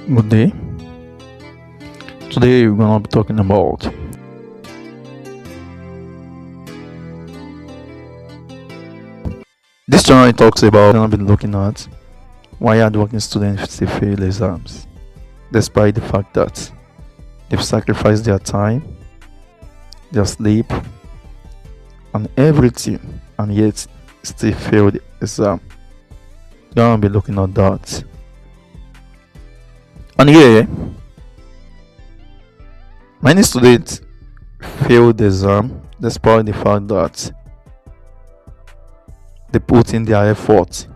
Good day. Today we're gonna be talking about this channel. Talks about gonna be looking at why hardworking students still fail exams, despite the fact that they've sacrificed their time, their sleep, and everything, and yet still fail the exam. Gonna be looking at that. And here, many students fail the exam despite the fact that they put in their effort.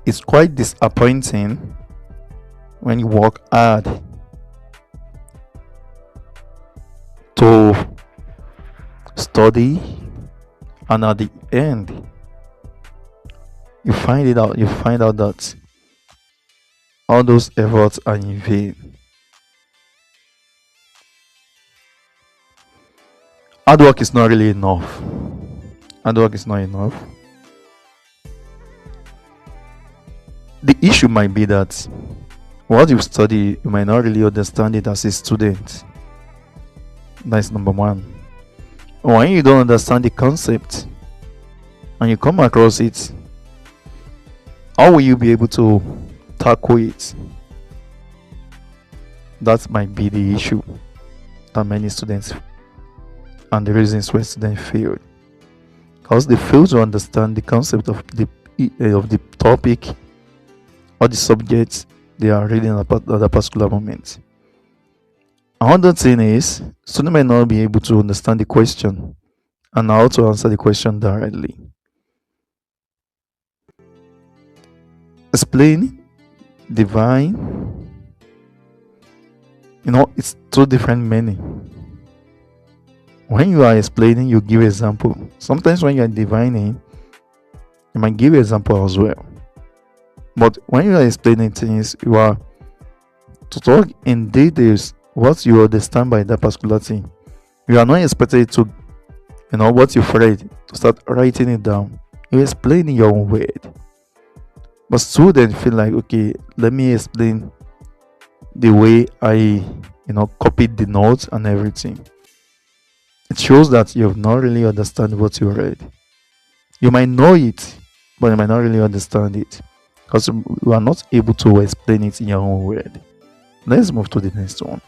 It's quite disappointing when you work hard to study and at the end you find out that all those efforts are in vain. Hard work is not really enough. Hard work is not enough. The issue might be that what you study, you might not really understand it as a student. That's number one. When you don't understand the concept and you come across it, how will you be able to tackle it? That might be the issue that many students and the reasons why students fail, because they fail to understand the concept of the topic or the subject they are reading at a particular moment. Another thing is, students may not be able to understand the question and how to answer the question directly. Explain, divine, it's two different meaning. When you are explaining, you give example. Sometimes when you are divining, you might give example as well. But when you are explaining things, you are to talk in details what you understand by that particular thing. You are not expected to, what you've read, to start writing it down. You explain in your own word. But students feel like, okay, let me explain the way I, copied the notes and everything. It shows that you have not really understand what you read. You might know it, but you might not really understand it because you are not able to explain it in your own word. Let's move to the next one.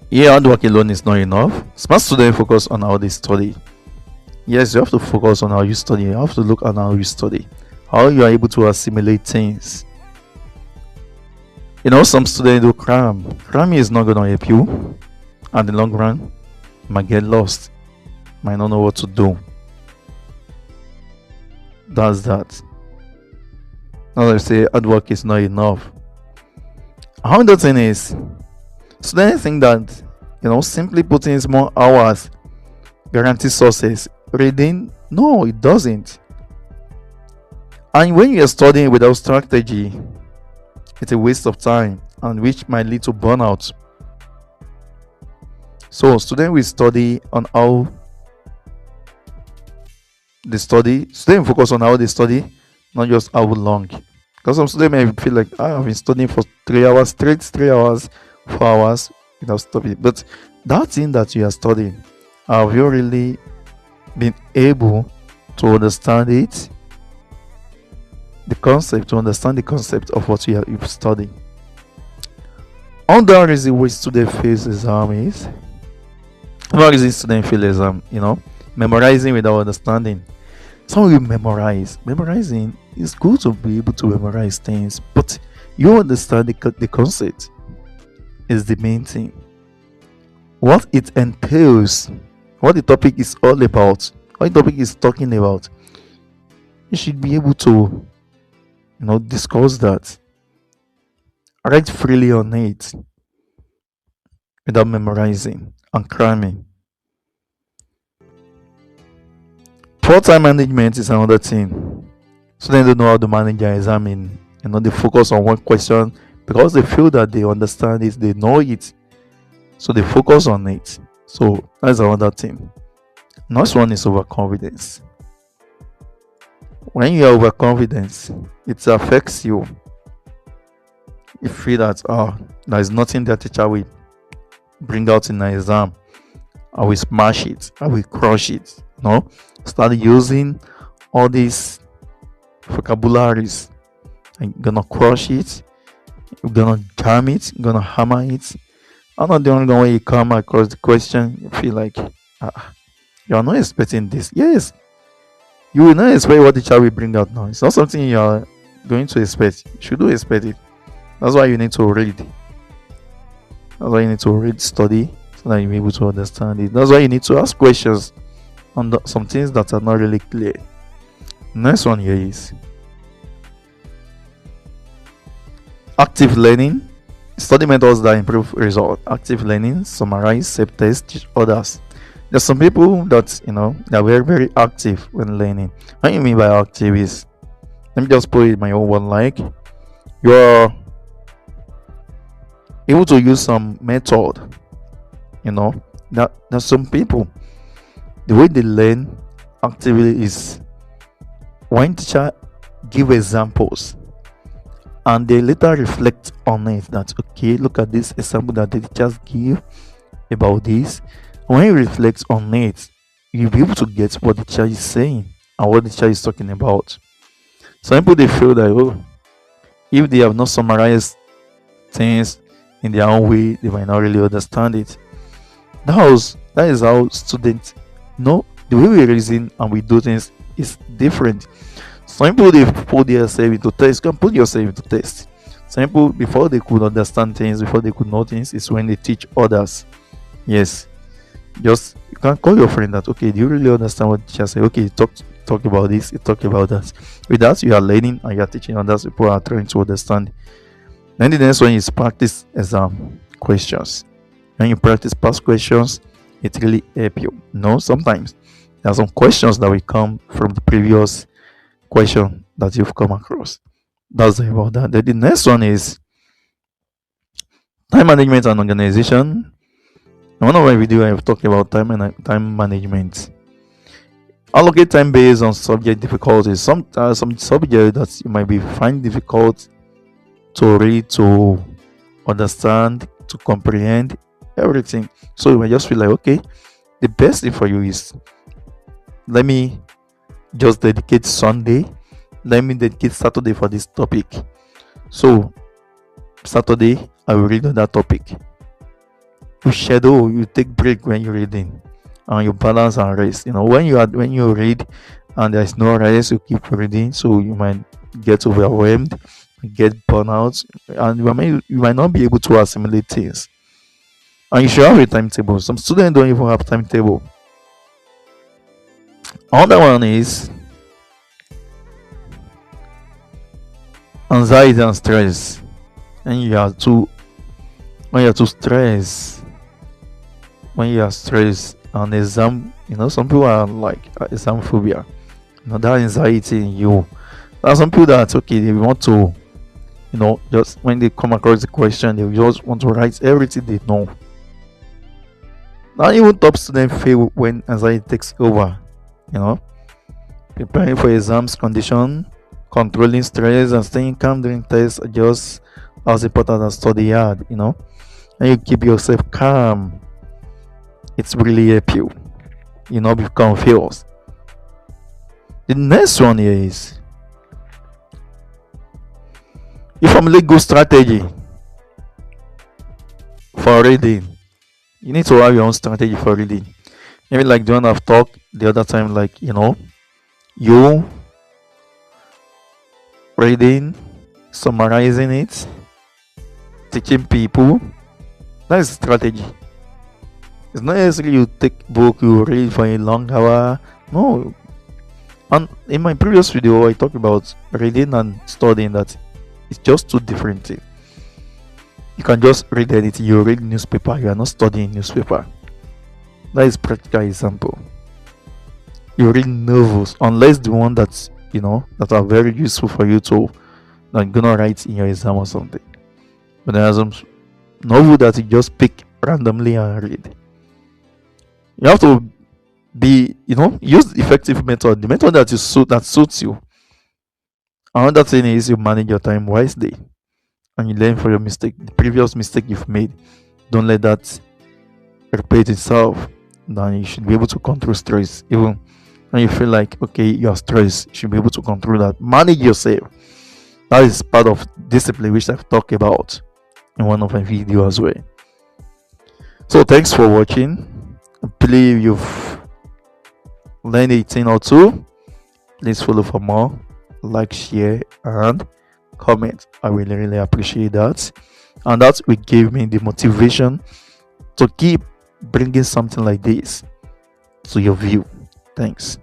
Here, hard work alone is not enough. Smart students focus on how they study. Yes, you have to focus on how you study. You have to look at how you study, how you are able to assimilate things. Some students do cram. Cramming is not going to help you. In the long run, you might get lost, might not know what to do. That's that. Now I say hard work is not enough. Another thing is, students think that simply putting in more hours guarantees success. Reading, no, it doesn't. And when you are studying without strategy, it's a waste of time and which might lead to burnout. So students will study on how they study. Students focus on how they study, not just how long. Because some students may feel like, I've been studying for 3 hours straight, 3 hours, 4 hours without stopping. But that thing that you are studying, have you really been able to understand it? To understand the concept of what you've studied. Another reason why students face exam is, what is student fail exam? Memorizing without understanding. Some will memorize. Memorizing is good to be able to memorize things, but you understand the concept is the main thing. What it entails, what the topic is all about, what the topic is talking about. You should be able to, discuss that. Write freely on it without memorizing and cramming. Poor time management is another thing. So they don't know how to manage their exam. They focus on one question because they feel that they understand it, they know it, so they focus on it. So that's another thing. Next one is overconfidence. When you are overconfident, it affects you. You feel that there is nothing that teacher will bring out in an exam. I will smash it. I will crush it. Start using all these vocabularies. I'm gonna crush it. You're gonna jam it. You're gonna hammer it. I'm not the only one when you come across the question. You feel like you're not expecting this. Yes, you will not expect what the child will bring out now. It's not something you are going to expect. You should do expect it. That's why you need to read. That's why you need to read, study, so that you'll be able to understand it. That's why you need to ask questions on some things that are not really clear. Next one here is active learning. Study methods that improve result. Active learning, summarize, self-test, teach others. There's some people that they're very, very active when learning. What you mean by active is, let me just put it in my own one, like you're able to use some method. That there's some people, the way they learn actively is when teacher give examples and they later reflect on it, that okay, look at this example that the teachers give about this. When you reflect on it, you'll be able to get what the teacher is saying and what the teacher is talking about. Some people, they feel that if they have not summarized things in their own way, they might not really understand it. That is how students the way we reason and we do things is different. Some people, they put themselves into test. You can put yourself into test. Some people, before they could understand things, before they could know things, is when they teach others. Yes. Just you can call your friend that, okay, do you really understand what the teacher say? Okay, talk about this, you talk about that. With that, you are learning and you are teaching others. People are trying to understand. Then the next one is practice exam questions. When you practice past questions, it really helps you. Sometimes there are some questions that will come from the previous question that you've come across. That's about that. Then the next one is time management and organization. In one of my videos, I've talked about time management. Allocate time based on subject difficulties. Some subjects that you might be find difficult to read, to understand, to comprehend everything. So you might just feel like, okay, the best thing for you is, let me just dedicate Sunday, let me dedicate Saturday for this topic. So Saturday I will read on that topic. You schedule, you take break when you're reading, and you balance and rest. When you read and there's no rest, you keep reading, so you might get overwhelmed, get burnout, and you might not be able to assimilate things. And you should have a timetable. Some students don't even have timetable. Another one is anxiety and stress. And when you're too stressed, when you are stressed on exam, some people are like exam phobia. That anxiety in you. There are some people that, okay, they want to, just when they come across the question, they just want to write everything they know. Not even top students fail when anxiety takes over. Preparing for exams condition, controlling stress, and staying calm during tests are just as important as study hard. And you keep yourself calm, it's really help you. Be confused. The next one here is, you formulate good strategy for reading. You need to have your own strategy for reading. Maybe like the one I've talked the other time, like you reading, summarizing it, teaching people. That is strategy. It's not necessarily you take book, you read for a long hour. No. And in my previous video, I talked about reading and studying, that it's just two different things. You can just read anything. You read newspaper, you are not studying newspaper. That is practical example. You read novels, unless the one that's that are very useful for you to gonna write in your exam or something. But there are some novel that you just pick randomly and read. You have to be use the effective method, the method that suits you. Another thing is you manage your time wisely and you learn from your mistake, the previous mistake you've made. Don't let that repeat itself. Then you should be able to control stress. Even when you feel like okay, you're stressed, you should be able to control that. Manage yourself. That is part of discipline which I've talked about in one of my videos as well. So thanks for watching. I believe you've learned a thing or two. Please follow for more, like, share, and comment. I really appreciate that. And that will give me the motivation to keep bringing something like this to your view. Thanks.